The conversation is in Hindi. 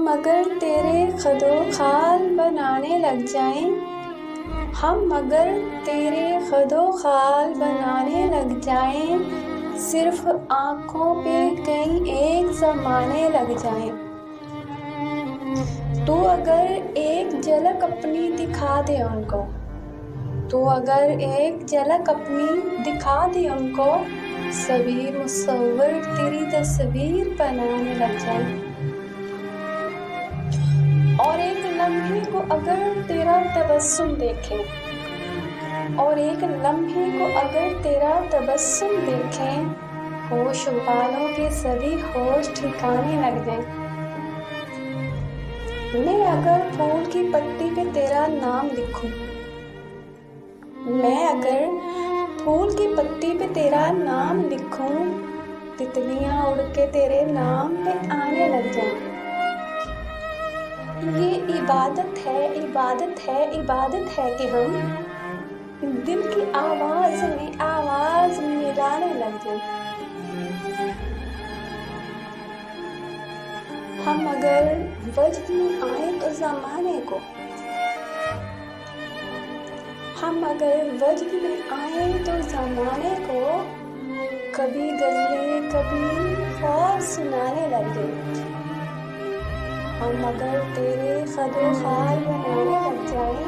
हम अगर तेरे खदो खाल बनाने लग जाएं, हम अगर तेरे खदो खाल बनाने लग जाएं, सिर्फ आँखों पे कहीं एक ज़माने लग जाएं। तू अगर एक झलक अपनी दिखा दे उनको, तू अगर एक झलक अपनी दिखा दे उनको, सभी मुसव्विर तेरी तस्वीर बनाने लग जाए। और एक लम्हे को अगर तेरा तबस्सुम देखें, और एक लम्हे को अगर तेरा तबस्सुम देखें, होश वालों के सभी होश ठिकाने लग जाएं। मैं अगर फूल की पत्ती पे तेरा नाम लिखूं, मैं अगर फूल की पत्ती पे तेरा नाम लिखूं, तितलियां उड़ के तेरे नाम पे आने लग जाएं। ये इबादत है, इबादत है, इबादत है कि हम दिल की आवाज में मिलाने लग जाएं। हम अगर वजद में आए तो ज़माने को, हम अगर वजद में आए तो ज़माने को, कभी गज़लें कभी ख्वाब सुनाने लग गए। हम अगर तेरे खदो खाल बनाने लग जाए,